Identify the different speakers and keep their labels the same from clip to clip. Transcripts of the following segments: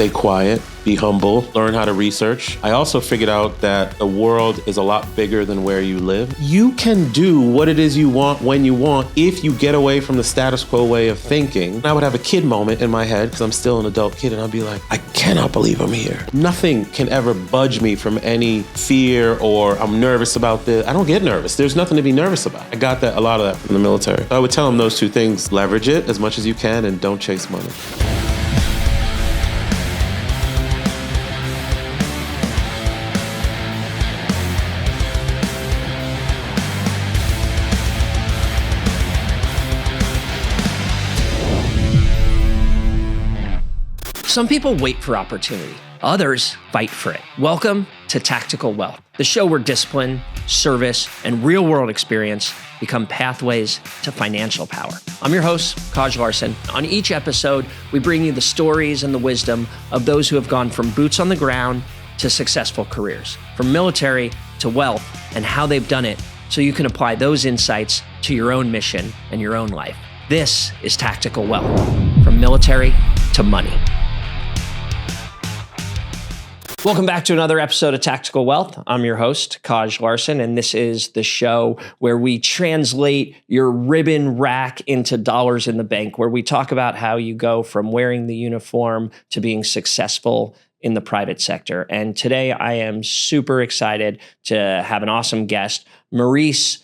Speaker 1: stay quiet, be humble, learn how to research. I also figured out that the world is a lot bigger than where you live. You can do what it is you want when you want if you get away from the status quo way of thinking. I would have a kid moment in my head because I'm still an adult kid and I'd be like, I cannot believe I'm here. Nothing can ever budge me from any fear or I'm nervous about this. I don't get nervous. There's nothing to be nervous about. I got a lot of that from the military. I would tell them those two things. Leverage it as much as you can and don't chase money.
Speaker 2: Some people wait for opportunity. Others fight for it. Welcome to Tactical Wealth, the show where discipline, service, and real-world experience become pathways to financial power. I'm your host, Kaj Larson. On each episode, we bring you the stories and the wisdom of those who have gone from boots on the ground to successful careers, from military to wealth, and how they've done it so you can apply those insights to your own mission and your own life. This is Tactical Wealth, from military to money. Welcome back to another episode of Tactical Wealth. I'm your host, Kaj Larson, and this is the show where we translate your ribbon rack into dollars in the bank, where we talk about how you go from wearing the uniform to being successful in the private sector. And today I am super excited to have an awesome guest, Maurice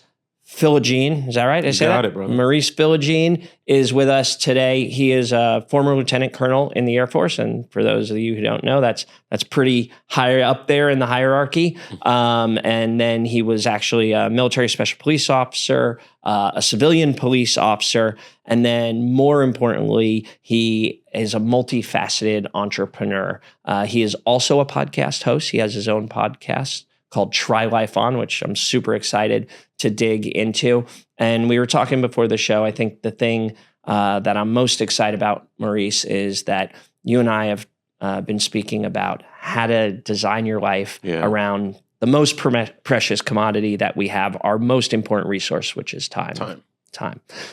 Speaker 2: Philogene. Is that right?
Speaker 1: You got it, brother.
Speaker 2: Maurice Philogene is with us today. He is a former lieutenant colonel in the Air Force. And for those of you who don't know, that's pretty high up there in the hierarchy. And then he was actually a military special police officer, a civilian police officer. And then more importantly, he is a multifaceted entrepreneur. He is also a podcast host. He has his own podcast called Try Life On, which I'm super excited to dig into. And we were talking before the show. I think the thing that I'm most excited about, Maurice, is that you and I have been speaking about how to design your life around the most precious commodity that we have, our most important resource, which is time.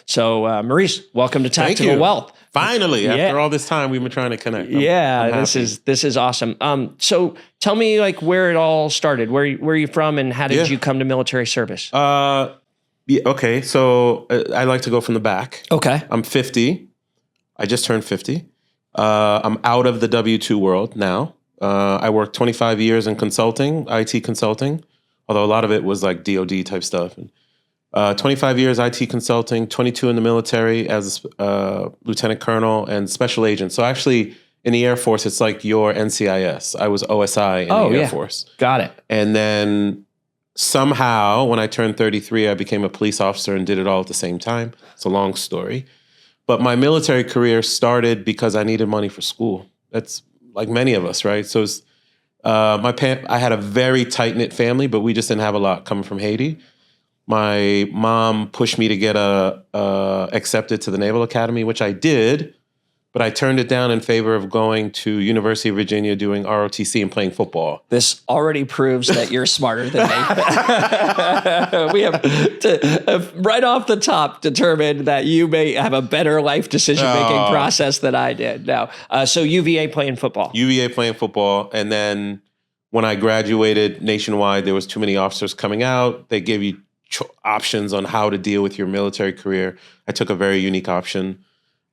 Speaker 2: So, Maurice, welcome to Tactical Wealth.
Speaker 1: Finally, after all this time, we've been trying to connect. I'm
Speaker 2: this is awesome. So tell me where it all started. Where are you from, and how did you come to military service?
Speaker 1: Okay. So I like to go from the back.
Speaker 2: Okay.
Speaker 1: I'm 50. I just turned 50. I'm out of the W-2 world now. I worked 25 years in consulting, IT consulting, although a lot of it was like DOD type stuff. 25 years IT consulting, 22 in the military as a lieutenant colonel and special agent. So actually in the Air Force, it's like your NCIS. I was OSI in the Air Force.
Speaker 2: Got it.
Speaker 1: And then somehow when I turned 33, I became a police officer and did it all at the same time. It's a long story. But my military career started because I needed money for school. That's like many of us, right? So it's, I had a very tight-knit family, but we just didn't have a lot coming from Haiti. My mom pushed me to get accepted to the Naval Academy, which I did, but I turned it down in favor of going to University of Virginia, doing ROTC and playing football.
Speaker 2: This already proves that you're smarter than me. We have right off the top determined that you may have a better life decision-making process than I did. Now, so UVA playing football.
Speaker 1: UVA playing football, and then when I graduated nationwide, there was too many officers coming out. They gave you options on how to deal with your military career. I took a very unique option.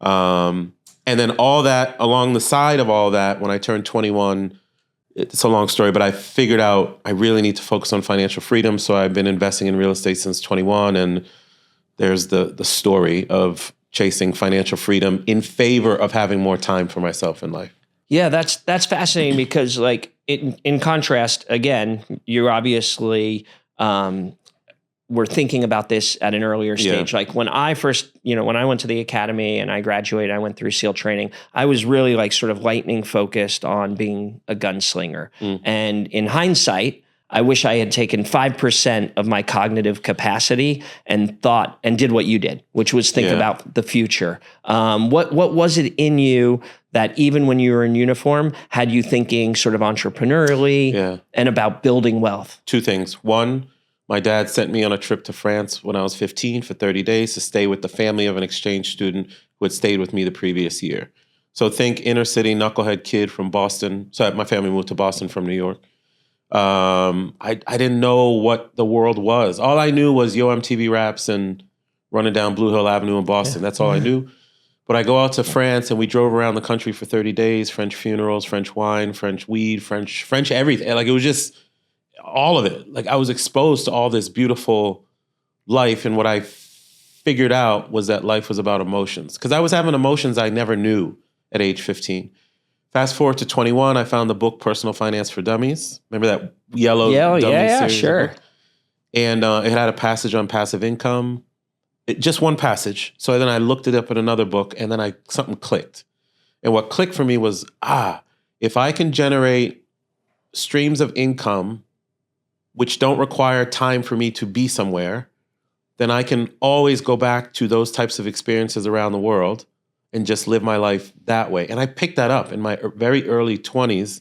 Speaker 1: And then all that, along the side of all that, when I turned 21, it's a long story, but I figured out I really need to focus on financial freedom. So I've been investing in real estate since 21. And there's the story of chasing financial freedom in favor of having more time for myself in life.
Speaker 2: Yeah, that's fascinating because in contrast, again, you're obviously we're thinking about this at an earlier stage.
Speaker 1: Yeah.
Speaker 2: Like when I first, when I went to the academy and I graduated, I went through SEAL training. I was really sort of lightning focused on being a gunslinger. And in hindsight, I wish I had taken 5% of my cognitive capacity and thought and did what you did, which was think about the future. What was it in you that even when you were in uniform, had you thinking sort of entrepreneurially and about building wealth?
Speaker 1: Two things. One, my dad sent me on a trip to France when I was 15 for 30 days to stay with the family of an exchange student who had stayed with me the previous year. So think inner city knucklehead kid from Boston. So my family moved to Boston from New York. I didn't know what the world was. All I knew was Yo MTV Raps and running down Blue Hill Avenue in Boston. That's all I knew. But I go out to France and we drove around the country for 30 days, French funerals, French wine, French weed, French everything. Like it was just all of it. Like I was exposed to all this beautiful life. And what I figured out was that life was about emotions. Because I was having emotions I never knew at age 15. Fast forward to 21, I found the book Personal Finance for Dummies. Remember that yellow Dummies series?
Speaker 2: Sure.
Speaker 1: And it had a passage on passive income. Just one passage. So then I looked it up in another book and then something clicked. And what clicked for me was, if I can generate streams of income which don't require time for me to be somewhere, then I can always go back to those types of experiences around the world and just live my life that way. And I picked that up in my very early 20s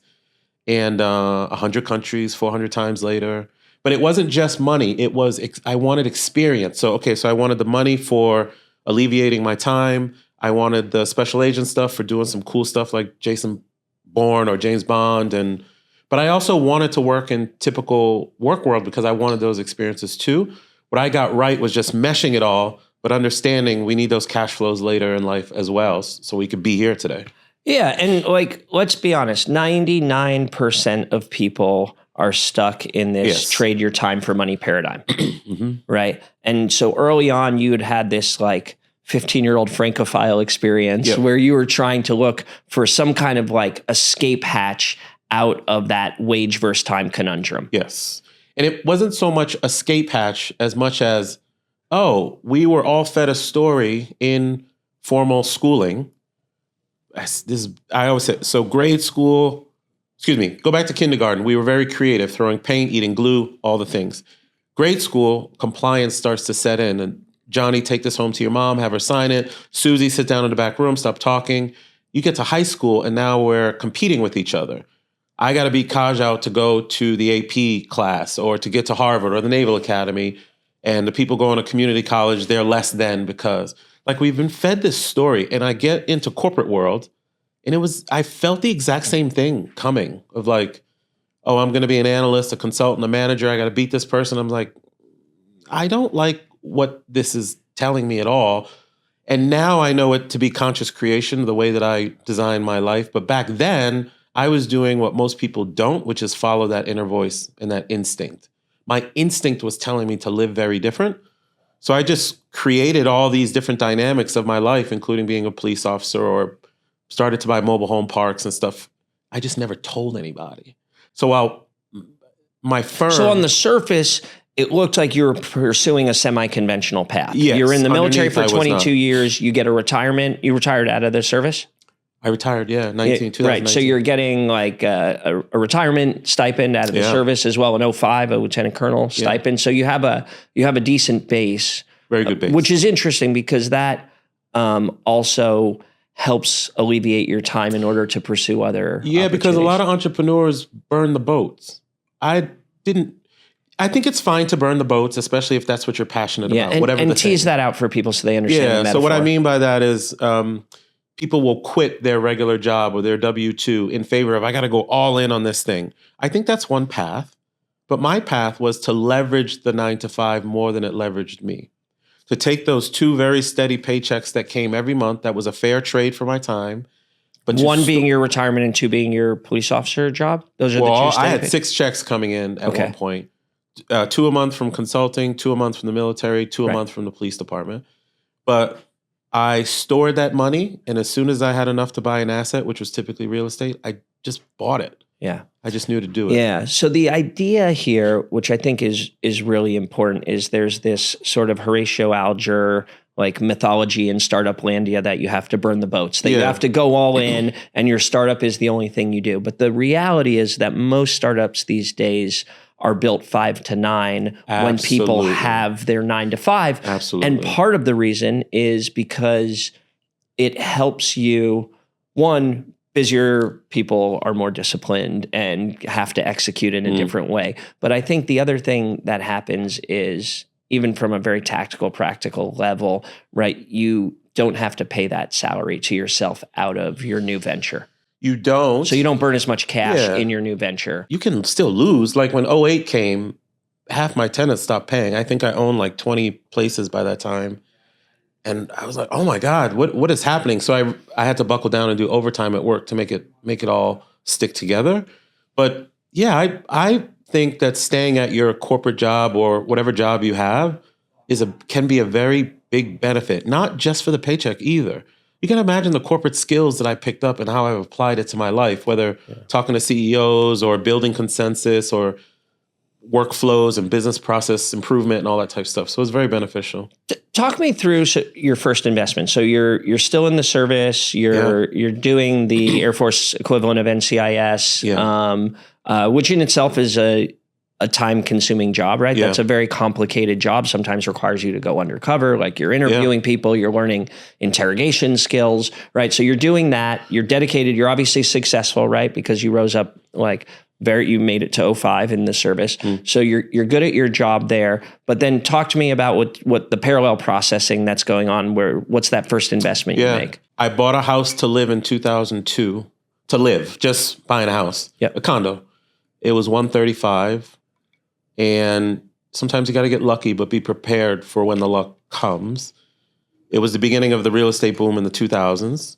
Speaker 1: and 100 countries, 400 times later. But it wasn't just money. It was, I wanted experience. So I wanted the money for alleviating my time. I wanted the special agent stuff for doing some cool stuff like Jason Bourne or James Bond. But I also wanted to work in typical work world because I wanted those experiences too. What I got right was just meshing it all, but understanding we need those cash flows later in life as well so we could be here today.
Speaker 2: Yeah. And like, let's be honest, 99% of people are stuck in this trade your time for money paradigm, right? And so early on, you had this like 15-year-old Francophile experience where you were trying to look for some kind of like escape hatch out of that wage versus time conundrum.
Speaker 1: Yes. And it wasn't so much escape hatch as much as, we were all fed a story in formal schooling. I always say, so grade school, go back to kindergarten. We were very creative, throwing paint, eating glue, all the things. Grade school, compliance starts to set in. And Johnny, take this home to your mom, have her sign it. Susie, sit down in the back room, stop talking. You get to high school, and now we're competing with each other. I got to beat Kaj out to go to the AP class or to get to Harvard or the Naval Academy. And the people going to community college, they're less than because. Like we've been fed this story. And I get into corporate world. And I felt the exact same thing coming of like, I'm going to be an analyst, a consultant, a manager. I got to beat this person. I'm like, I don't like what this is telling me at all. And now I know it to be conscious creation, the way that I design my life. But back then I was doing what most people don't, which is follow that inner voice and that instinct. My instinct was telling me to live very different. So I just created all these different dynamics of my life, including being a police officer or started to buy mobile home parks and stuff. I just never told anybody. So while my firm...
Speaker 2: So on the surface, it looked like you were pursuing a semi-conventional path.
Speaker 1: Yes,
Speaker 2: you were in the military for 22 years. You get a retirement. You retired out of the service?
Speaker 1: I retired, 2019.
Speaker 2: Right, so you're getting like a retirement stipend out of the service as well, an 05, a lieutenant colonel stipend. So you have a decent base.
Speaker 1: Very good base.
Speaker 2: Which is interesting because that also helps alleviate your time in order to pursue other
Speaker 1: because a lot of entrepreneurs burn the boats. I think it's fine to burn the boats, especially if that's what you're passionate about.
Speaker 2: And tease that out for people so they understand the metaphor.
Speaker 1: So what I mean by that is people will quit their regular job or their W-2 in favor of, I got to go all in on this thing. I think that's one path. But my path was to leverage the 9-to-5 more than it leveraged me. To take those 2 very steady paychecks that came every month, that was a fair trade for my time.
Speaker 2: But one being your retirement and 2 being your police officer job? Those are the 2 steady
Speaker 1: I had 6 checks coming in at one point. 2 a month from consulting, 2 a month from the military, 2 a month from the police department. But I stored that money, and as soon as I had enough to buy an asset, which was typically real estate, I just bought it.
Speaker 2: Yeah.
Speaker 1: I just knew to do it.
Speaker 2: Yeah. So the idea here, which I think is really important, is there's this sort of Horatio Alger like mythology in startup landia that you have to burn the boats, that you have to go all in and your startup is the only thing you do. But the reality is that most startups these days are built 5 to 9 when people have their 9 to 5.
Speaker 1: Absolutely.
Speaker 2: And part of the reason is because it helps you, one, busier people are more disciplined and have to execute in a different way. But I think the other thing that happens is, even from a very tactical, practical level, right? You don't have to pay that salary to yourself out of your new venture.
Speaker 1: You don't.
Speaker 2: So you don't burn as much cash in your new venture.
Speaker 1: You can still lose. Like when '08 came, half my tenants stopped paying. I think I owned like 20 places by that time. And I was like, oh my God, what is happening? So I had to buckle down and do overtime at work to make it all stick together. But yeah, I think that staying at your corporate job or whatever job you have can be a very big benefit, not just for the paycheck either. You can imagine the corporate skills that I picked up and how I've applied it to my life, whether talking to CEOs or building consensus or workflows and business process improvement and all that type of stuff. So it's very beneficial.
Speaker 2: Talk me through your first investment. So you're still in the service. You're doing the Air Force equivalent of NCIS, which in itself is a time-consuming job, right?
Speaker 1: Yeah.
Speaker 2: That's a very complicated job. Sometimes requires you to go undercover, like you're interviewing people, you're learning interrogation skills, right? So you're doing that. You're dedicated. You're obviously successful, right? Because you rose up you made it to 05 in the service. So you're good at your job there. But then talk to me about what the parallel processing that's going on. What's that first investment you make?
Speaker 1: I bought a house to live in 2002. To live, just buying a house, a condo. It was $135. And sometimes you got to get lucky, but be prepared for when the luck comes. It was the beginning of the real estate boom in the 2000s.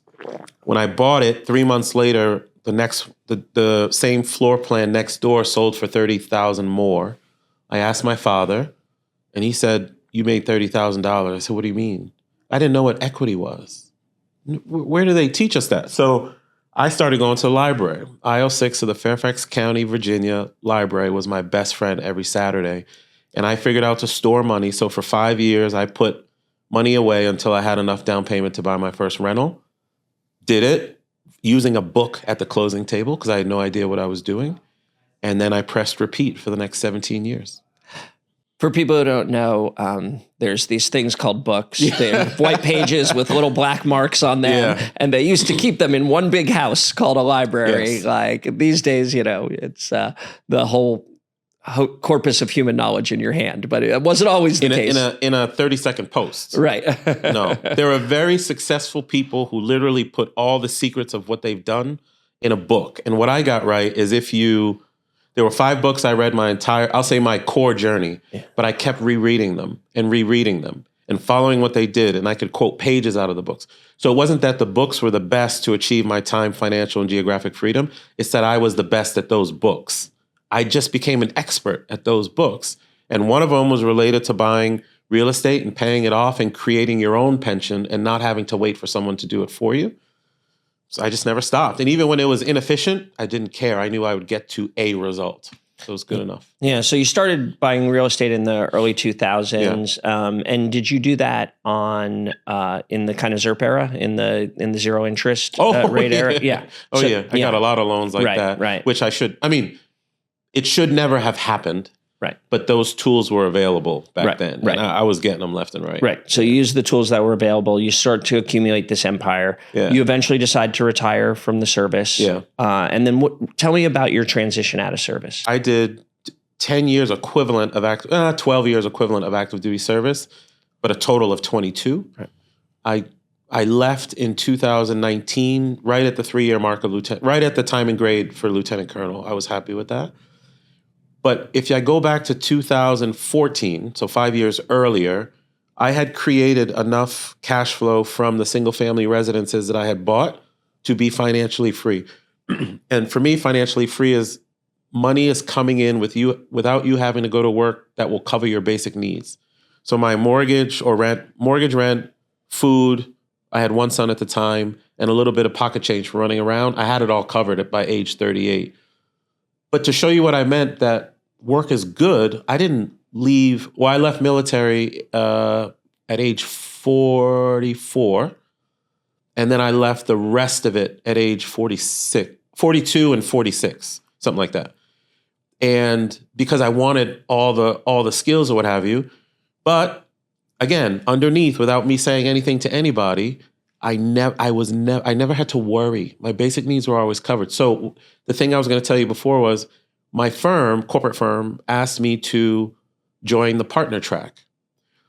Speaker 1: When I bought it, 3 months later, the same floor plan next door sold for $30,000 more. I asked my father, and he said, "You made $30,000." I said, "What do you mean?" I didn't know what equity was. Where do they teach us that? So I started going to the library. Aisle 6 of the Fairfax County, Virginia library was my best friend every Saturday. And I figured out to store money. So for 5 years, I put money away until I had enough down payment to buy my first rental. Did it using a book at the closing table because I had no idea what I was doing. And then I pressed repeat for the next 17 years.
Speaker 2: For people who don't know, there's these things called books. They're white pages with little black marks on them. And they used to keep them in one big house called a library. Like these days, it's the whole corpus of human knowledge in your hand. But it wasn't always the case.
Speaker 1: In a 30-second post.
Speaker 2: Right.
Speaker 1: No. There are very successful people who literally put all the secrets of what they've done in a book. And what I got right is there were 5 books I read my core journey, but I kept rereading them and following what they did. And I could quote pages out of the books. So it wasn't that the books were the best to achieve my time, financial, and geographic freedom. It's that I was the best at those books. I just became an expert at those books. And one of them was related to buying real estate and paying it off and creating your own pension and not having to wait for someone to do it for you. So I just never stopped. And even when it was inefficient, I didn't care. I knew I would get to a result. So it was good enough.
Speaker 2: Yeah. So you started buying real estate in the early 2000s. And did you do that in the kind of ZIRP era, in the zero interest rate era? Yeah.
Speaker 1: Oh, so, I got a lot of loans like that.
Speaker 2: Right.
Speaker 1: Which it should never have happened.
Speaker 2: Right.
Speaker 1: But those tools were available back then.
Speaker 2: Right.
Speaker 1: And I was getting them left and right.
Speaker 2: Right. So you use the tools that were available. You start to accumulate this empire. Yeah. You eventually decide to retire from the service. Yeah. And then tell me about your transition out of service.
Speaker 1: I did 10 years equivalent of 12 years equivalent of active duty service, but a total of 22. Right. I left in 2019, right at the 3-year mark of lieutenant, right at the time and grade for lieutenant colonel. I was happy with that. But if I go back to 2014, so 5 years earlier, I had created enough cash flow from the single-family residences that I had bought to be financially free. And for me, financially free is money is coming in without you having to go to work that will cover your basic needs. So my mortgage, rent, food, I had one son at the time, and a little bit of pocket change for running around. I had it all covered by age 38. But to show you what I meant, that work is good, I didn't leave. Well, I left military at age 44, and then I left the rest of it at age 42 and 46, something like that. And because I wanted all the skills or what have you, but again, underneath, without me saying anything to anybody, I never had to worry. My basic needs were always covered. So the thing I was going to tell you before was my corporate firm, asked me to join the partner track.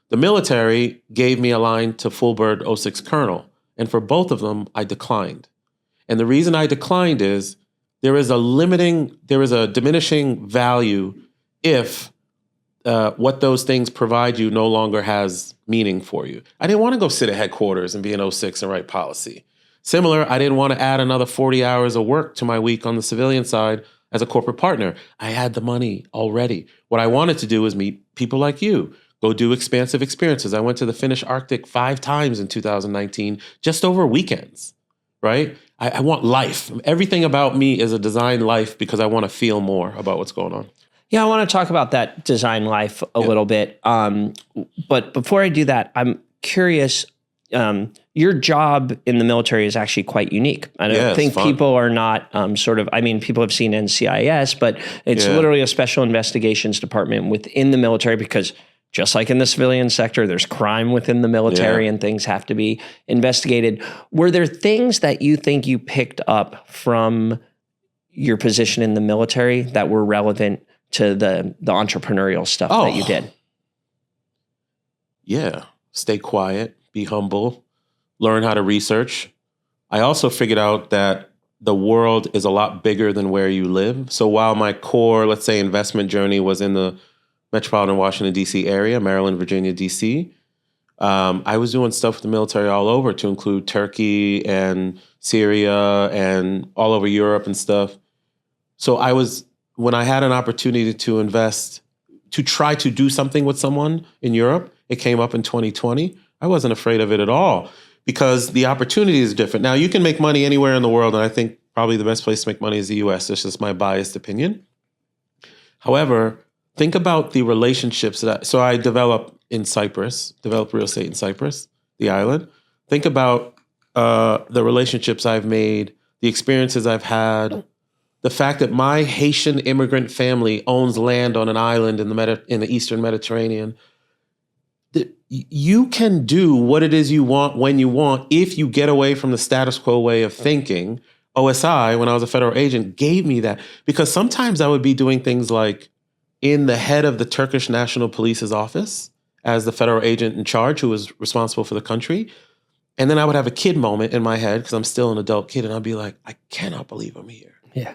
Speaker 1: The military gave me a line to full bird '06 colonel. And for both of them, I declined. And the reason I declined is there is a diminishing value if what those things provide you no longer has meaning for you. I didn't want to go sit at headquarters and be in '06 and write policy. Similar, I didn't want to add another 40 hours of work to my week on the civilian side as a corporate partner. I had the money already. What I wanted to do was meet people like you, go do expansive experiences. I went to the Finnish Arctic 5 times in 2019, just over weekends, right? I want life. Everything about me is a design life because I want to feel more about what's going on.
Speaker 2: Yeah, I want to talk about that design life a little bit. But before I do that, I'm curious, your job in the military is actually quite unique. I don't think people are not people have seen NCIS, but it's literally a special investigations department within the military because just like in the civilian sector, there's crime within the military and things have to be investigated. Were there things that you think you picked up from your position in the military that were relevant to the entrepreneurial stuff that you did?
Speaker 1: Yeah. Stay quiet, be humble, learn how to research. I also figured out that the world is a lot bigger than where you live. So while my core, let's say, investment journey was in the metropolitan Washington, D.C. area, Maryland, Virginia, D.C., I was doing stuff with the military all over, to include Turkey and Syria and all over Europe and stuff. So when I had an opportunity to invest, to try to do something with someone in Europe, it came up in 2020. I wasn't afraid of it at all because the opportunity is different. Now, you can make money anywhere in the world, and I think probably the best place to make money is the U.S. This is my biased opinion. However, think about the relationships so I developed real estate in Cyprus, the island. Think about the relationships I've made, the experiences I've had, the fact that my Haitian immigrant family owns land on an island in the Eastern Mediterranean. You can do what it is you want when you want if you get away from the status quo way of thinking. OSI, when I was a federal agent, gave me that because sometimes I would be doing things like in the head of the Turkish National Police's office as the federal agent in charge who was responsible for the country. And then I would have a kid moment in my head because I'm still an adult kid and I'd be like, I cannot believe I'm here.
Speaker 2: Yeah.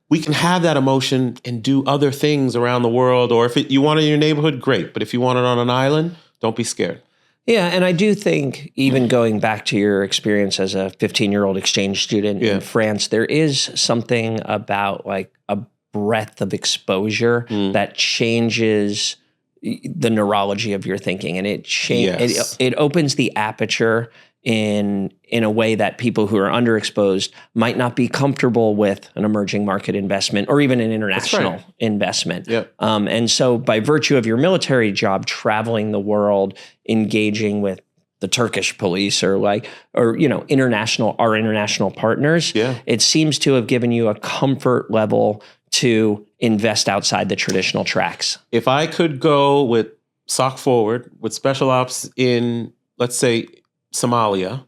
Speaker 1: We can have that emotion and do other things around the world. Or if you want it in your neighborhood, great. But if you want it on an island, don't be scared.
Speaker 2: Yeah, and I do think even going back to your experience as a 15-year-old exchange student in France, there is something about like a breadth of exposure that changes the neurology of your thinking, and it opens the aperture in a way that people who are underexposed might not be comfortable with an emerging market investment or even an international investment.
Speaker 1: Yep.
Speaker 2: And so by virtue of your military job, traveling the world, engaging with the Turkish police our international partners, it seems to have given you a comfort level to invest outside the traditional tracks.
Speaker 1: If I could go with sock forward with special ops in, let's say, Somalia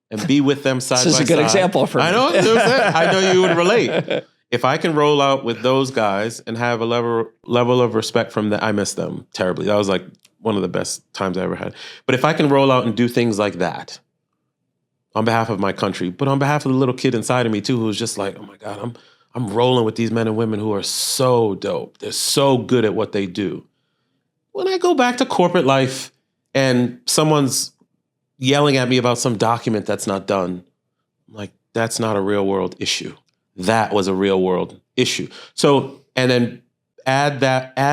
Speaker 1: and be with them side by side.
Speaker 2: This is a good example for me.
Speaker 1: I know. I know you would relate. If I can roll out with those guys and have a level of respect from them, I miss them terribly. That was like one of the best times I ever had. But if I can roll out and do things like that on behalf of my country, but on behalf of the little kid inside of me too, who's just like, oh my God, I'm rolling with these men and women who are so dope. They're so good at what they do. When I go back to corporate life and someone's yelling at me about some document that's not done, I'm like, that's not a real world issue. That was a real world issue. So, and then add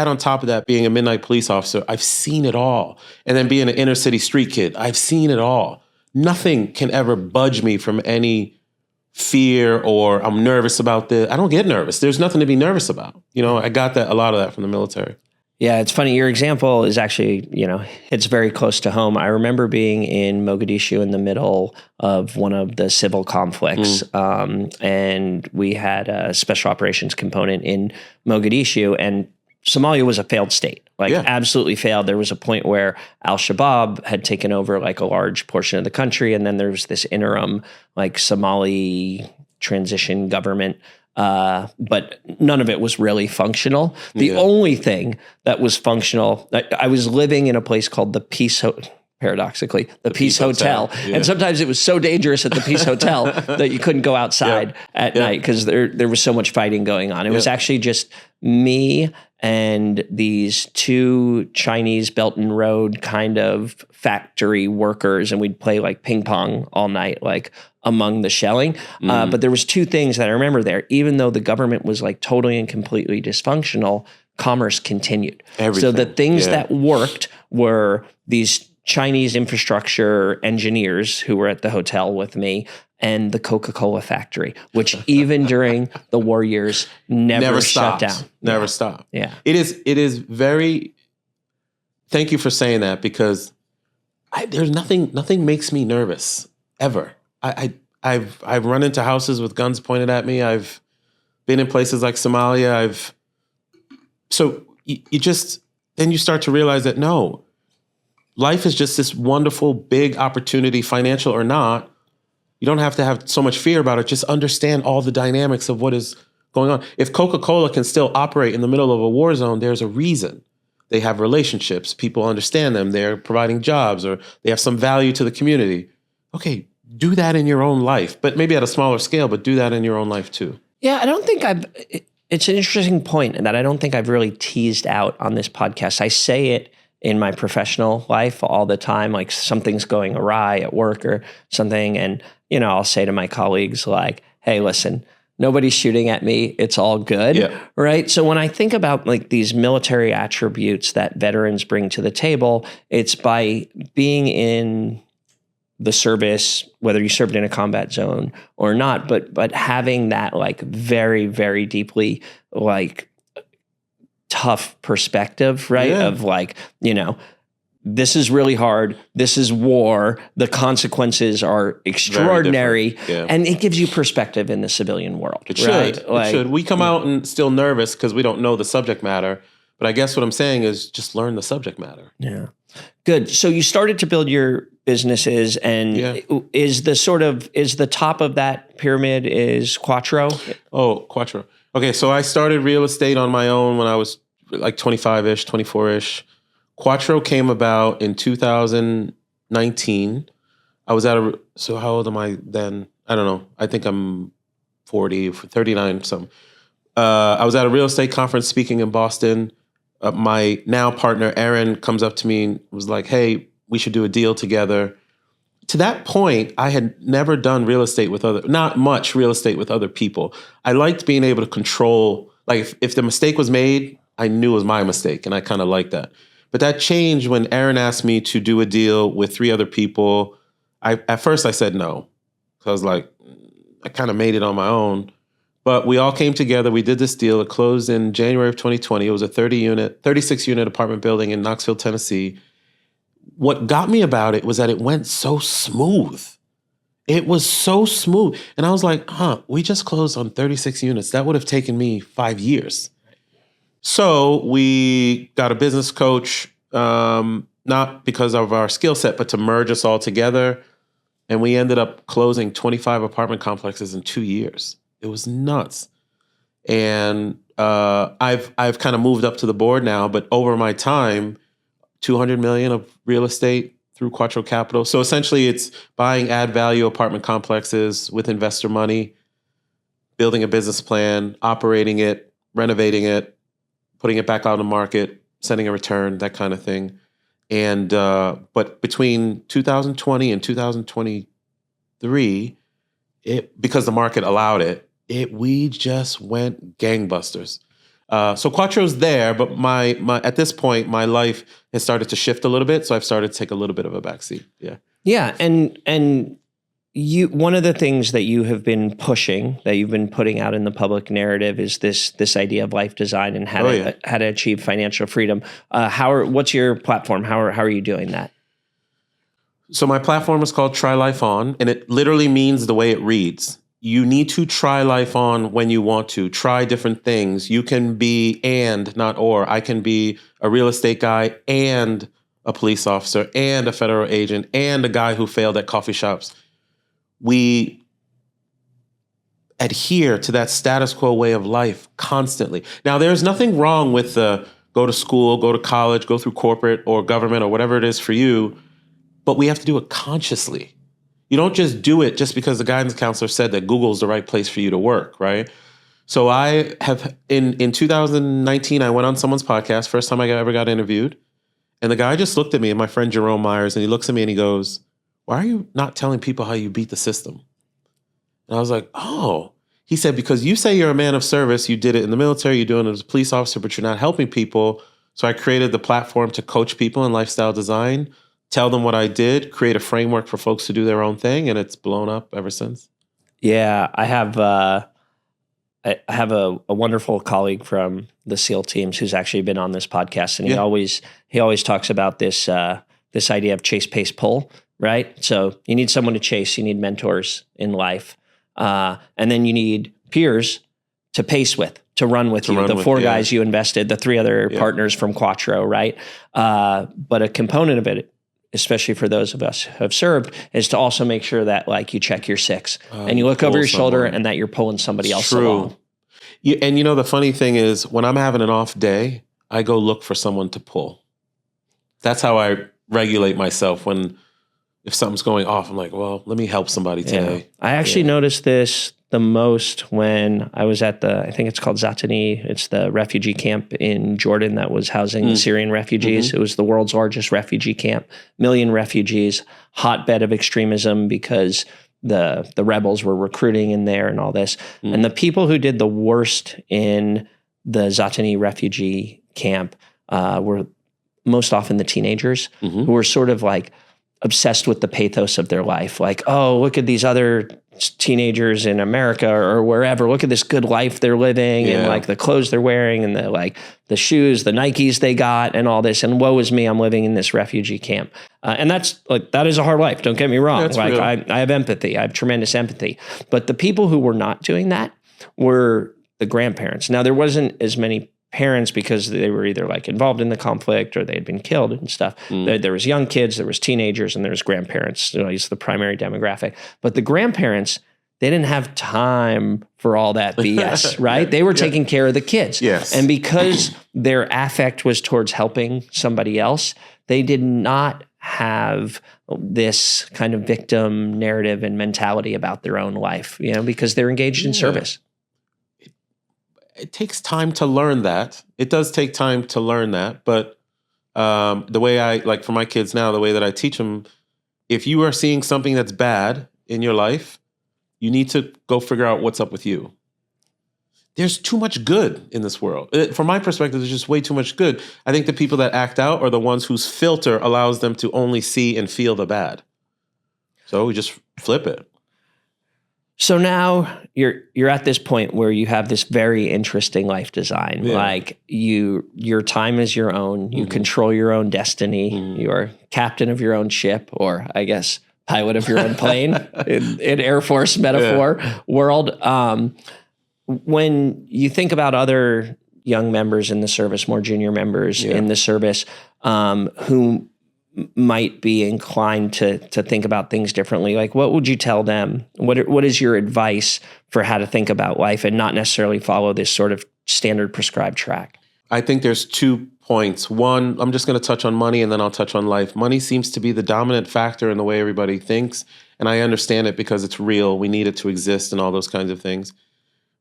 Speaker 1: on top of that, being a midnight police officer, I've seen it all. And then being an inner city street kid, I've seen it all. Nothing can ever budge me from any fear or I'm nervous about this. I don't get nervous. There's nothing to be nervous about. I got a lot of that from the military.
Speaker 2: Yeah, it's funny. Your example is actually, it's very close to home. I remember being in Mogadishu in the middle of one of the civil conflicts, and we had a special operations component in Mogadishu, and Somalia was a failed state, absolutely failed. There was a point where al-Shabaab had taken over like a large portion of the country, and then there was this interim like Somali transition government. but none of it was really functional. The only thing that was functional, I was living in a place called the paradoxically, the Peace Hotel. Yeah. And sometimes it was so dangerous at the Peace Hotel that you couldn't go outside at night because there was so much fighting going on. It was actually just me and these two Chinese Belt and Road kind of factory workers, and we'd play like ping pong all night, like among the shelling. But there was two things that I remember there. Even though the government was like totally and completely dysfunctional, commerce continued. Everything. So the things that worked were these Chinese infrastructure engineers who were at the hotel with me, and the Coca-Cola factory, which even during the war years never shut down.
Speaker 1: Never stopped.
Speaker 2: Yeah.
Speaker 1: It is very, thank you for saying that, because there's nothing makes me nervous ever. I've run into houses with guns pointed at me. I've been in places like Somalia. So you just, then you start to realize that no, life is just this wonderful, big opportunity, financial or not. You don't have to have so much fear about it. Just understand all the dynamics of what is going on. If Coca-Cola can still operate in the middle of a war zone, there's a reason. They have relationships. People understand them. They're providing jobs, or they have some value to the community. Okay, do that in your own life, but maybe at a smaller scale, but do that in your own life too.
Speaker 2: Yeah, I don't think it's an interesting point that I don't think I've really teased out on this podcast. I say it in my professional life all the time, like something's going awry at work or something. And, I'll say to my colleagues like, hey, listen, nobody's shooting at me. It's all good. Right. So when I think about like these military attributes that veterans bring to the table, it's by being in the service, whether you served in a combat zone or not, but having that like very, very deeply like tough perspective, right? Of like, this is really hard. This is war. The consequences are extraordinary. And it gives you perspective in the civilian world.
Speaker 1: It should. Right? It should. We come out and still nervous because we don't know the subject matter. But I guess what I'm saying is just learn the subject matter.
Speaker 2: Yeah. Good. So you started to build your businesses, and is the top of that pyramid is Quattro?
Speaker 1: Oh, Quattro. Okay. So I started real estate on my own when I was like 25-ish, 24-ish. Quattro came about in 2019. I was so how old am I then? I don't know. I think I'm 39 something. I was at a real estate conference speaking in Boston. My now partner, Aaron, comes up to me and was like, hey, we should do a deal together. To that point, I had never done not much real estate with other people. I liked being able to control, like if the mistake was made, I knew it was my mistake, and I kind of liked that. But that changed when Aaron asked me to do a deal with 3 other people. At first I said no. So I was like, I kind of made it on my own. But we all came together. We did this deal. It closed in January of 2020. It was a 36-unit apartment building in Knoxville, Tennessee. What got me about it was that it went so smooth. It was so smooth. And I was like, we just closed on 36 units. That would have taken me 5 years. So we got a business coach, not because of our skill set, but to merge us all together. And we ended up closing 25 apartment complexes in 2 years. It was nuts. And I've kind of moved up to the board now, but over my time, $200 million of real estate through Quattro Capital. So essentially it's buying add value apartment complexes with investor money, building a business plan, operating it, renovating it, putting it back out on the market, sending a return, that kind of thing. And but between 2020 and 2023, because the market allowed it, we just went gangbusters. So Quattro's there, but my at this point, my life has started to shift a little bit. So I've started to take a little bit of a backseat. Yeah.
Speaker 2: Yeah. And one of the things that you have been pushing, that you've been putting out in the public narrative, is this idea of life design and how to achieve financial freedom. What's your platform? How are you doing that?
Speaker 1: So my platform is called Try Life On, and it literally means the way it reads. You need to try life on when you want to. Try different things. You can be and, not or. I can be a real estate guy and a police officer and a federal agent and a guy who failed at coffee shops. adhere to that status quo way of life constantly. Now, there's nothing wrong with the go to school, go to college, go through corporate or government or whatever it is for you, but we have to do it consciously. You don't just do it just because the guidance counselor said that Google's the right place for you to work, right? So I have, in 2019, I went on someone's podcast, first time I ever got interviewed. And the guy just looked at me, and my friend Jerome Myers, and he looks at me and he goes, "Why are you not telling people how you beat the system?" And I was like, "Oh." He said, "Because you say you're a man of service, you did it in the military, you're doing it as a police officer, but you're not helping people. So I created the platform to coach people in lifestyle design, tell them what I did, create a framework for folks to do their own thing, and it's blown up ever since."
Speaker 2: Yeah, I have a wonderful colleague from the SEAL teams who's actually been on this podcast, and he always talks about this this idea of chase, pace, pull, right? So you need someone to chase, you need mentors in life, and then you need peers to pace with, to run with you. The four guys you invested, the three other partners from Quattro, right? But a component of it, especially for those of us who have served, is to also make sure that like you check your six and you look over your shoulder and that you're pulling somebody else along.
Speaker 1: And the funny thing is, when I'm having an off day, I go look for someone to pull. That's how I regulate myself. If something's going off, I'm like, well, let me help somebody today.
Speaker 2: I actually noticed this the most when I was at I think it's called Zatani. It's the refugee camp in Jordan that was housing the Syrian refugees. It was the world's largest refugee camp, 1 million refugees, hotbed of extremism because the rebels were recruiting in there and all this. And the people who did the worst in the Zatani refugee camp were most often the teenagers who were sort of like obsessed with the pathos of their life. Like, oh, look at these other teenagers in America or wherever. Look at this good life they're living and like the clothes they're wearing and the shoes, the Nikes they got and all this. And woe is me, I'm living in this refugee camp. And that is a hard life. Don't get me wrong.
Speaker 1: That's real.
Speaker 2: I have empathy. I have tremendous empathy. But the people who were not doing that were the grandparents. Now, there wasn't as many parents because they were either like involved in the conflict or they had been killed and stuff. There was young kids, there was teenagers, and there was grandparents. It's the primary demographic. But the grandparents, they didn't have time for all that BS, right? They were taking care of the kids.
Speaker 1: Yes.
Speaker 2: And because their affect was towards helping somebody else, they did not have this kind of victim narrative and mentality about their own life, because they're engaged in service.
Speaker 1: It takes time to learn that. It does take time to learn that. But the way for my kids now, the way that I teach them, if you are seeing something that's bad in your life, you need to go figure out what's up with you. There's too much good in this world. From my perspective, there's just way too much good. I think the people that act out are the ones whose filter allows them to only see and feel the bad. So we just flip it.
Speaker 2: So now you're at this point where you have this very interesting life design. Yeah. Like your time is your own. You control your own destiny. You're captain of your own ship, or I guess pilot of your own plane in Air Force metaphor world. When you think about other young members in the service, more junior members in the service, who might be inclined to think about things differently, like what would you tell them? What is your advice for how to think about life and not necessarily follow this sort of standard prescribed track?
Speaker 1: I think there's 2 points. One, I'm just going to touch on money and then I'll touch on life. Money seems to be the dominant factor in the way everybody thinks. And I understand it because it's real. We need it to exist and all those kinds of things.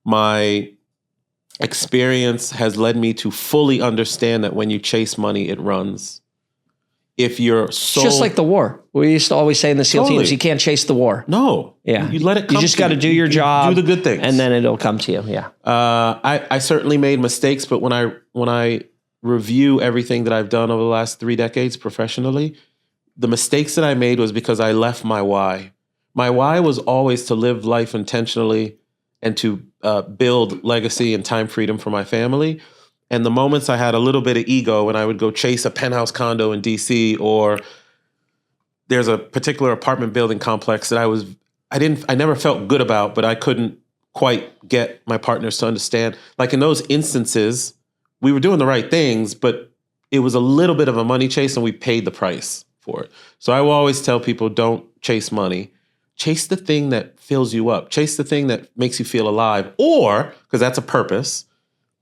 Speaker 1: My experience has led me to fully understand that when you chase money, it runs. If you're
Speaker 2: it's just like the war. We used to always say in the SEAL teams, you can't chase the war.
Speaker 1: No.
Speaker 2: Yeah.
Speaker 1: You let it come.
Speaker 2: You just got to do your job.
Speaker 1: Do the good things.
Speaker 2: And then it'll come to you. Yeah.
Speaker 1: I certainly made mistakes, but when I review everything that I've done over the last 3 decades professionally, the mistakes that I made was because I left my why. My why was always to live life intentionally and to build legacy and time freedom for my family. And the moments I had a little bit of ego when I would go chase a penthouse condo in DC, or there's a particular apartment building complex that I never felt good about, but I couldn't quite get my partners to understand. Like in those instances, we were doing the right things, but it was a little bit of a money chase and we paid the price for it. So I will always tell people, don't chase money. chase the thing that fills you up. Chase the thing that makes you feel alive, or, because that's a purpose,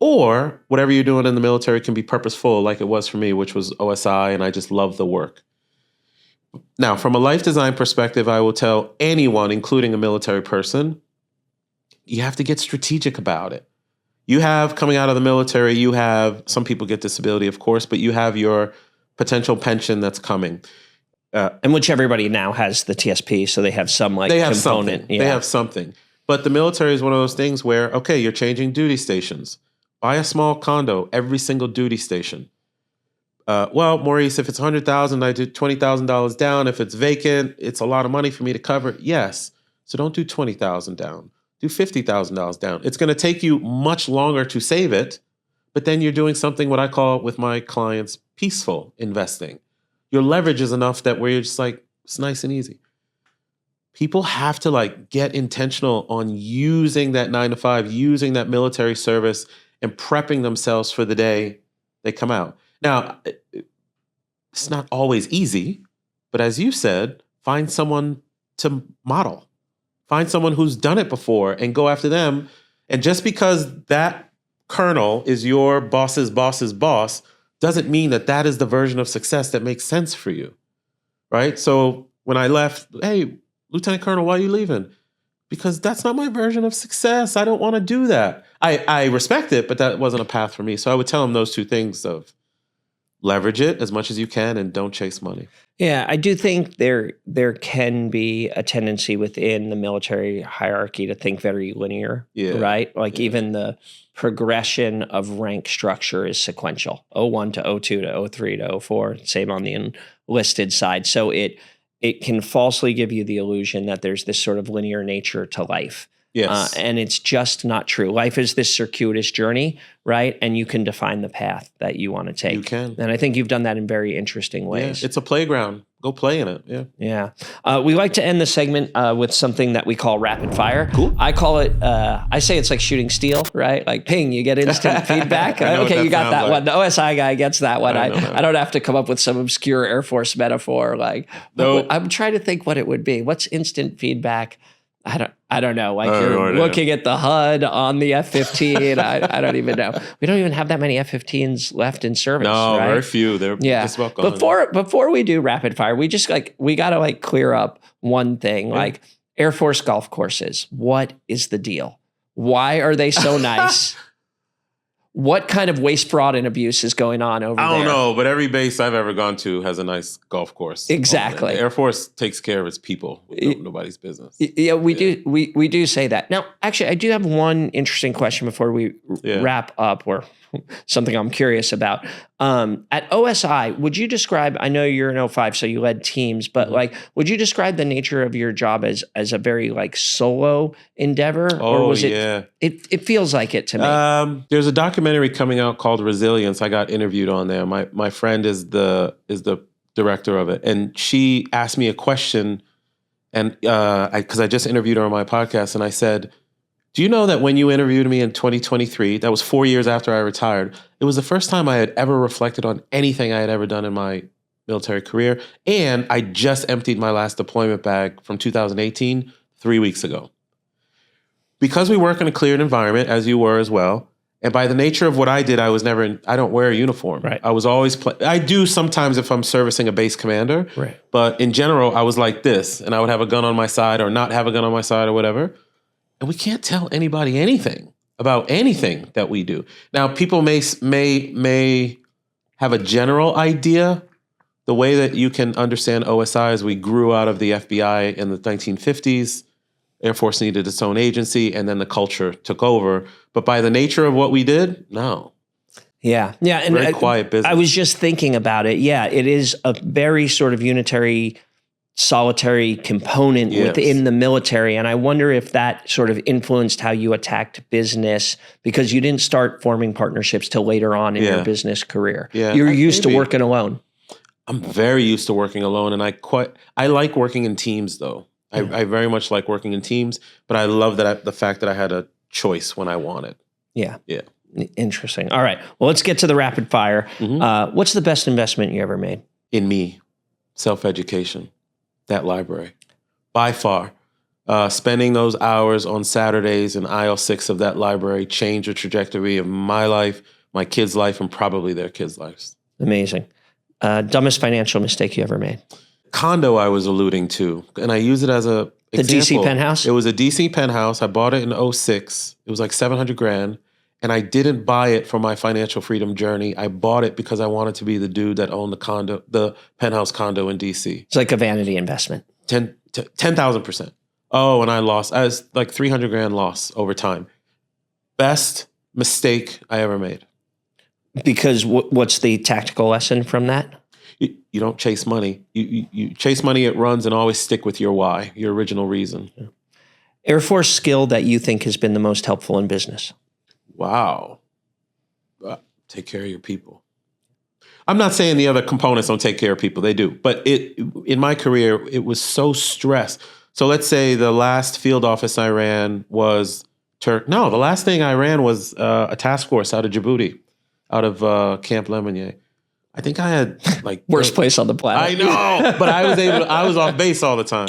Speaker 1: or whatever you're doing in the military can be purposeful, like it was for me, which was OSI, and I just love the work. Now, from a life design perspective, I will tell anyone, including a military person, you have to get strategic about it. You have, coming out of the military, you have, some people get disability, of course, but you have your potential pension that's coming.
Speaker 2: And which everybody now has the TSP, so they have some
Speaker 1: they have
Speaker 2: component.
Speaker 1: Something. Yeah. They have something. But the military is one of those things where, okay, you're changing duty stations. Buy a small condo every single duty station. Well, Maurice, if it's $100,000, I do $20,000 down. If it's vacant, it's a lot of money for me to cover. Yes. So don't do $20,000 down. Do $50,000 down. It's going to take you much longer to save it, but then you're doing something what I call with my clients peaceful investing. Your leverage is enough that where you're just like, it's nice and easy. People have to like get intentional on using that 9 to 5, using that military service and prepping themselves for the day they come out. Now, it's not always easy, but as you said, find someone to model. Find someone who's done it before and go after them. And just because that colonel is your boss's boss's boss doesn't mean that that is the version of success that makes sense for you, right? So when I left, hey, Lieutenant Colonel, why are you leaving? Because that's not my version of success. I don't want to do that. I respect it, but that wasn't a path for me. So I would tell them those two things of leverage it as much as you can and don't chase money.
Speaker 2: Yeah, I do think there can be a tendency within the military hierarchy to think very linear, right? Like even the progression of rank structure is sequential. 01 to 02 to 03 to 04, same on the enlisted side. So it can falsely give you the illusion that there's this sort of linear nature to life.
Speaker 1: Yes.
Speaker 2: And it's just not true. Life is this circuitous journey, right? And you can define the path that you want to take.
Speaker 1: You can.
Speaker 2: And I think you've done that in very interesting ways.
Speaker 1: Yeah, it's a playground. Go play in it. Yeah.
Speaker 2: Yeah. We like to end the segment with something that we call rapid fire.
Speaker 1: Cool.
Speaker 2: I call it, I say it's like shooting steel, right? Like ping, you get instant feedback. Okay, you got that one. The OSI guy gets that one. I don't have to come up with some obscure Air Force metaphor. Like, nope. I'm trying to think what it would be. What's instant feedback? I don't know. Like you're looking at the HUD on the F-15. I don't even know. We don't even have that many F-15s left in service.
Speaker 1: No,
Speaker 2: right?
Speaker 1: very few. They're just about gone.
Speaker 2: Before we do rapid fire, we got to clear up one thing. Yeah. Like Air Force golf courses. What is the deal? Why are they so nice? What kind of waste, fraud, and abuse is going on over there?
Speaker 1: I don't know, but every base I've ever gone to has a nice golf course.
Speaker 2: Exactly.
Speaker 1: The Air Force takes care of its people. Nobody's business.
Speaker 2: Yeah, we do. We do say that. Now, actually, I do have one interesting question before we wrap up, or something I'm curious about. At OSI, would you describe, I know you're in 05, so you led teams, but would you describe the nature of your job as a very solo endeavor? Or was it feels like it to me.
Speaker 1: There's a documentary coming out called Resilience. I got interviewed on there. My friend is the director of it. And she asked me a question, and because I just interviewed her on my podcast, and I said, do you know that when you interviewed me in 2023, that was 4 years after I retired, it was the first time I had ever reflected on anything I had ever done in my military career. And I just emptied my last deployment bag from 2018 3 weeks ago. Because we work in a cleared environment, as you were as well, and by the nature of what I did, I don't wear a uniform.
Speaker 2: Right.
Speaker 1: I was always, I do sometimes if I'm servicing a base commander,
Speaker 2: right.
Speaker 1: But in general, I was like this, and I would have a gun on my side or not have a gun on my side or whatever. And we can't tell anybody anything about anything that we do. Now, people may have a general idea. The way that you can understand OSI is we grew out of the FBI in the 1950s. Air Force needed its own agency, and then the culture took over. But by the nature of what we did, no.
Speaker 2: Yeah. And
Speaker 1: very quiet business.
Speaker 2: I was just thinking about it. Yeah, it is a very sort of unitary, solitary component within the military. And I wonder if that sort of influenced how you attacked business, because you didn't start forming partnerships till later on in your business career. Yeah, you're used to working alone.
Speaker 1: I'm very used to working alone, and I like working in teams though. I very much like working in teams, but I love the fact that I had a choice when I wanted.
Speaker 2: Yeah. Interesting. All right. Well, let's get to the rapid fire. Mm-hmm. What's the best investment you ever made?
Speaker 1: In me. Self-education. That library. By far. Spending those hours on Saturdays in aisle 6 of that library changed the trajectory of my life, my kids' life, and probably their kids' lives.
Speaker 2: Amazing. Dumbest financial mistake you ever made?
Speaker 1: Condo I was alluding to, and I use it as a example.
Speaker 2: DC penthouse?
Speaker 1: It was a DC penthouse. I bought it in 2006. It was like $700,000. And I didn't buy it for my financial freedom journey. I bought it because I wanted to be the dude that owned the penthouse condo in DC.
Speaker 2: It's like a vanity investment.
Speaker 1: 10,000%. Oh, and I lost. I was like $300,000 loss over time. Best mistake I ever made.
Speaker 2: Because what's the tactical lesson from that?
Speaker 1: You don't chase money. You chase money, it runs, and always stick with your why, your original reason.
Speaker 2: Yeah. Air Force skill that you think has been the most helpful in business?
Speaker 1: Wow. Take care of your people. I'm not saying the other components don't take care of people. They do. But in my career, it was so stressed. So let's say the last field office I ran was the last thing I ran was a task force out of Djibouti, out of Camp Lemonnier. I think I had like
Speaker 2: worst place on the planet.
Speaker 1: I know, but I was off base all the time.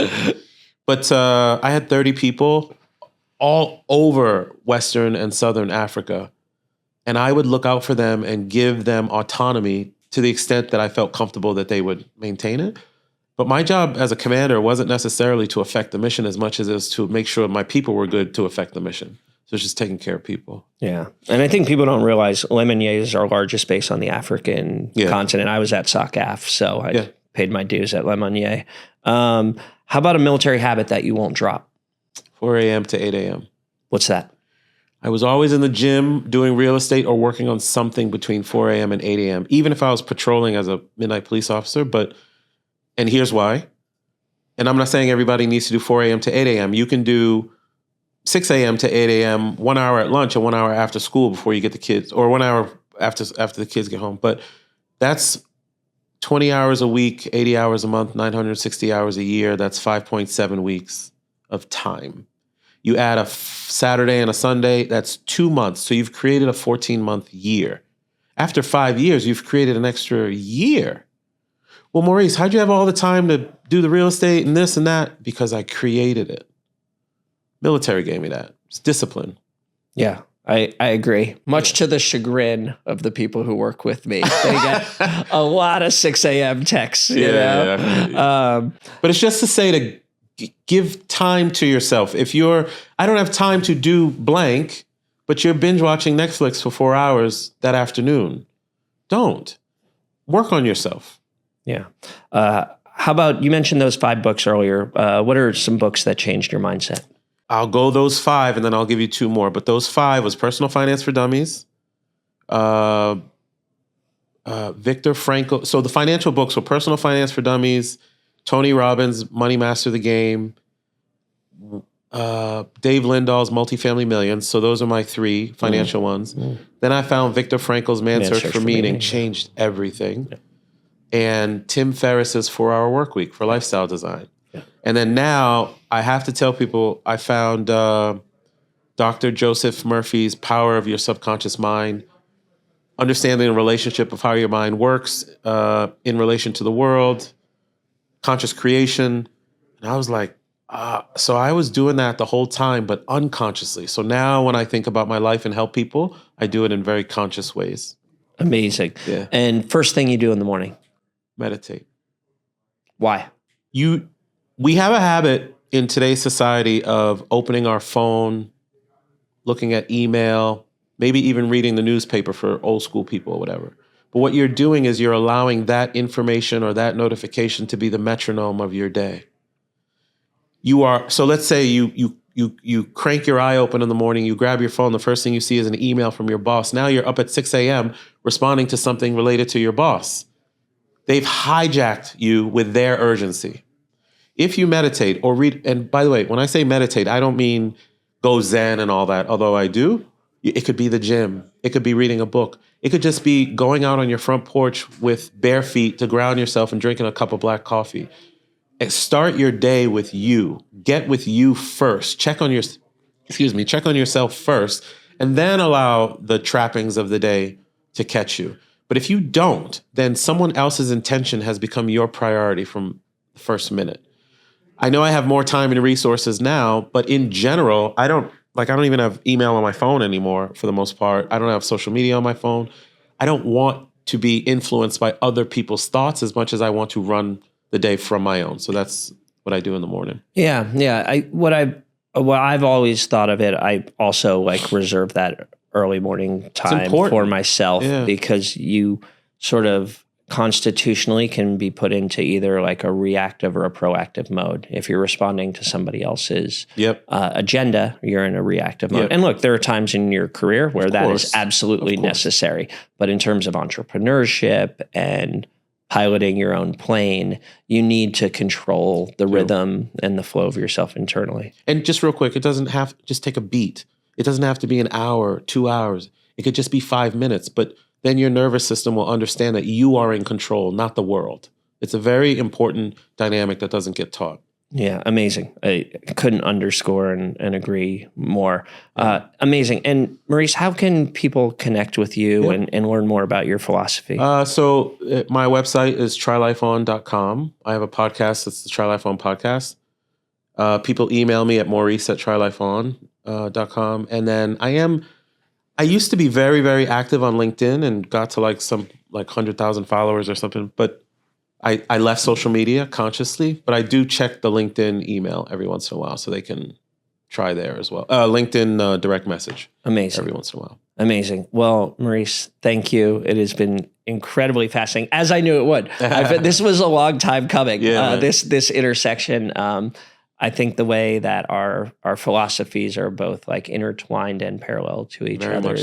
Speaker 1: But I had 30 people all over Western and Southern Africa. And I would look out for them and give them autonomy to the extent that I felt comfortable that they would maintain it. But my job as a commander wasn't necessarily to affect the mission as much as it was to make sure my people were good to affect the mission. So it's just taking care of people.
Speaker 2: Yeah. And I think people don't realize Lemonnier is our largest base on the African continent. I was at SOCAF, so I paid my dues at Lemonnier. How about a military habit that you won't drop?
Speaker 1: 4 a.m. to 8 a.m. What's
Speaker 2: that?
Speaker 1: I was always in the gym doing real estate or working on something between 4 a.m. and 8 a.m., even if I was patrolling as a midnight police officer. And here's why. And I'm not saying everybody needs to do 4 a.m. to 8 a.m. You can do 6 a.m. to 8 a.m., 1 hour at lunch and 1 hour after school before you get the kids, or 1 hour after the kids get home. But that's 20 hours a week, 80 hours a month, 960 hours a year. That's 5.7 weeks of time. You add a Saturday and a Sunday, that's 2 months. So you've created a 14-month year. After 5 years, you've created an extra year. Well, Maurice, how'd you have all the time to do the real estate and this and that? Because I created it. Military gave me that. It's discipline.
Speaker 2: Yeah, I agree. Much to the chagrin of the people who work with me. They get a lot of 6 a.m. texts, you know? Yeah.
Speaker 1: But it's just to say to give time to yourself. I don't have time to do blank, but you're binge watching Netflix for 4 hours that afternoon. Don't. Work on yourself.
Speaker 2: Yeah. How about, you mentioned those 5 books earlier. What are some books that changed your mindset?
Speaker 1: I'll go those 5 and then I'll give you 2 more. But those 5 was Personal Finance for Dummies, Viktor Frankl. So the financial books were Personal Finance for Dummies, Tony Robbins' Money Master the Game, Dave Lindahl's Multifamily Millions. So those are my 3 financial ones. Then I found Viktor Frankl's Man's Search for Meaning, changed everything. Yeah. And Tim Ferriss's 4-Hour Workweek for lifestyle design. Yeah. And then now I have to tell people I found Dr. Joseph Murphy's Power of Your Subconscious Mind, understanding the relationship of how your mind works in relation to the world, conscious creation. And I was like, so I was doing that the whole time, but unconsciously. So now when I think about my life and help people, I do it in very conscious ways.
Speaker 2: Amazing. Yeah. And first thing you do in the morning?
Speaker 1: Meditate.
Speaker 2: Why?
Speaker 1: We have a habit in today's society of opening our phone, looking at email, maybe even reading the newspaper for old school people or whatever. But what you're doing is you're allowing that information or that notification to be the metronome of your day. So let's say you crank your eye open in the morning, you grab your phone, the first thing you see is an email from your boss. Now you're up at 6 a.m. responding to something related to your boss. They've hijacked you with their urgency. If you meditate or read, and by the way, when I say meditate, I don't mean go Zen and all that, although I do. It could be the gym. It could be reading a book. It could just be going out on your front porch with bare feet to ground yourself and drinking a cup of black coffee. And start your day with you. Get with you first. Check on yourself first, and then allow the trappings of the day to catch you. But if you don't, then someone else's intention has become your priority from the first minute. I know I have more time and resources now, but in general, I don't even have email on my phone anymore for the most part. I don't have social media on my phone. I don't want to be influenced by other people's thoughts as much as I want to run the day from my own. So that's what I do in the morning.
Speaker 2: Yeah. What I've always thought of it, I also like reserve that early morning time for myself because you sort of constitutionally can be put into either like a reactive or a proactive mode. If you're responding to somebody else's agenda, you're in a reactive mode. And look, there are times in your career where that is absolutely necessary. But in terms of entrepreneurship and piloting your own plane, you need to control the rhythm and the flow of yourself internally.
Speaker 1: And just real quick, it doesn't have just take a beat. It doesn't have to be an hour, 2 hours. It could just be 5 minutes, but then your nervous system will understand that you are in control, not the world. It's a very important dynamic that doesn't get taught.
Speaker 2: Yeah, amazing. I couldn't underscore and agree more. Amazing. And Maurice, how can people connect with you and learn more about your philosophy?
Speaker 1: So my website is trylifeon.com. I have a podcast. It's the Try Life Onpodcast. People email me at maurice@trylifeon.com. And then I used to be very, very active on LinkedIn and got to like 100,000 followers or something, but I left social media consciously, but I do check the LinkedIn email every once in a while so they can try there as well. LinkedIn direct message.
Speaker 2: Amazing.
Speaker 1: Every once in a while.
Speaker 2: Amazing. Well, Maurice, thank you. It has been incredibly fascinating, as I knew it would. This was a long time coming, this intersection. I think the way that our philosophies are both like intertwined and parallel to each other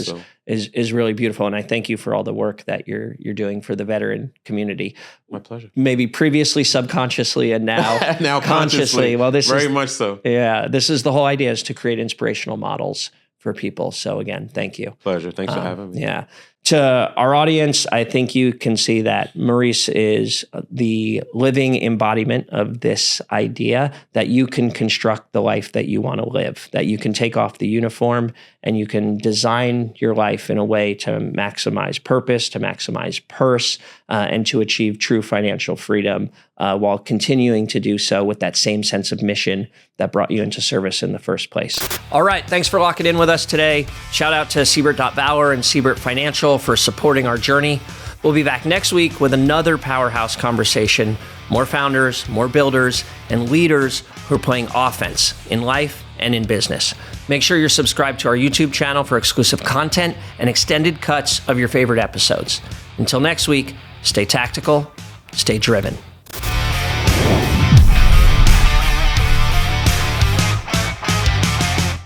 Speaker 2: is really beautiful. And I thank you for all the work that you're doing for the veteran community.
Speaker 1: My pleasure.
Speaker 2: Maybe previously subconsciously and now consciously. Well, this
Speaker 1: very much so.
Speaker 2: Yeah, this is the whole idea, is to create inspirational models for people. So again, thank you.
Speaker 1: Pleasure. Thanks for having me.
Speaker 2: Yeah. To our audience, I think you can see that Maurice is the living embodiment of this idea that you can construct the life that you want to live, that you can take off the uniform and you can design your life in a way to maximize purpose, to maximize purse, and to achieve true financial freedom while continuing to do so with that same sense of mission that brought you into service in the first place. All right. Thanks for locking in with us today. Shout out to Siebert.Bauer and Siebert Financial for supporting our journey. We'll be back next week with another powerhouse conversation, more founders, more builders, and leaders who are playing offense in life and in business. Make sure you're subscribed to our YouTube channel for exclusive content and extended cuts of your favorite episodes. Until next week, stay tactical, stay driven.